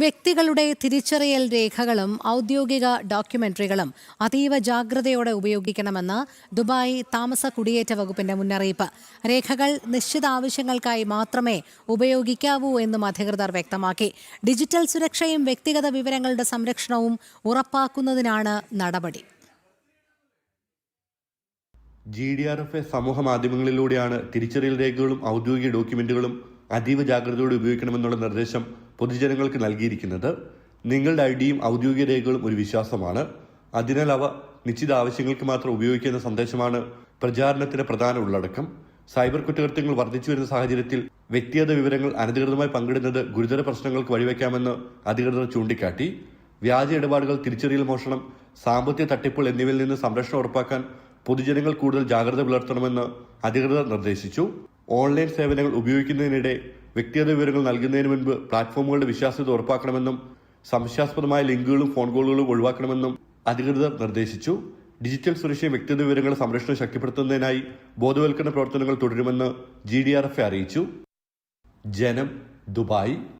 വ്യക്തികളുടെ തിരിച്ചറിയൽ രേഖകളും ഔദ്യോഗിക ഡോക്യുമെന്ററികളും അതീവ ജാഗ്രതയോടെ ഉപയോഗിക്കണമെന്ന് ദുബായ് താമസ കുടിയേറ്റ വകുപ്പിന്റെ മുന്നറിയിപ്പ്. രേഖകൾ നിശ്ചിത ആവശ്യങ്ങൾക്കായി മാത്രമേ ഉപയോഗിക്കാവൂ എന്നും അധികൃതർ വ്യക്തമാക്കി. ഡിജിറ്റൽ സുരക്ഷയും വ്യക്തിഗത വിവരങ്ങളുടെ സംരക്ഷണവും ഉറപ്പാക്കുന്നതിനാണ് നടപടി. GDRF സമൂഹ മാധ്യമങ്ങളിലൂടെയാണ് തിരിച്ചറിയൽ രേഖകളും ഔദ്യോഗിക ഡോക്യുമെന്റുകളും അതീവ ജാഗ്രതയോടെ ഉപയോഗിക്കണമെന്നുള്ള നിർദ്ദേശം പൊതുജനങ്ങൾക്ക് നൽകിയിരിക്കുന്നത്. നിങ്ങളുടെ ഐഡിയും ഔദ്യോഗിക രേഖകളും ഒരു വിശ്വാസമാണ്. അതിനാൽ അവ നിശ്ചിത ആവശ്യങ്ങൾക്ക് മാത്രം ഉപയോഗിക്കുന്ന സന്ദേശമാണ് പ്രചാരണത്തിന്റെ പ്രധാന ഉള്ളടക്കം. സൈബർ കുറ്റകൃത്യങ്ങൾ വർദ്ധിച്ചു വരുന്ന സാഹചര്യത്തിൽ വ്യക്തിഗത വിവരങ്ങൾ അനധികൃതമായി പങ്കിടുന്നത് ഗുരുതര പ്രശ്നങ്ങൾക്ക് വഴിവെക്കാമെന്ന് അധികൃതർ ചൂണ്ടിക്കാട്ടി. വ്യാജ ഇടപാടുകൾ, തിരിച്ചറിയൽ മോഷണം, സാമ്പത്തിക തട്ടിപ്പുകൾ എന്നിവയിൽ നിന്ന് സംരക്ഷണം ഉറപ്പാക്കാൻ പൊതുജനങ്ങൾ കൂടുതൽ ജാഗ്രത പുലർത്തണമെന്ന് അധികൃതർ നിർദ്ദേശിച്ചു. ഓൺലൈൻ സേവനങ്ങൾ ഉപയോഗിക്കുന്നതിനിടെ വ്യക്തിഗത വിവരങ്ങൾ നൽകുന്നതിന് മുൻപ് പ്ലാറ്റ്ഫോമുകളുടെ വിശ്വാസ്യത ഉറപ്പാക്കണമെന്നും സംശയാസ്പദമായ ലിങ്കുകളും ഫോൺ കോളുകളും ഒഴിവാക്കണമെന്നും അധികൃതർ നിർദ്ദേശിച്ചു. ഡിജിറ്റൽ സുരക്ഷയും വ്യക്തിഗത വിവരങ്ങളുടെ സംരക്ഷണം ശക്തിപ്പെടുത്തുന്നതിനായി ബോധവൽക്കരണ പ്രവർത്തനങ്ങൾ തുടരുമെന്ന് GDRF അറിയിച്ചു. ജനം, ദുബായ്.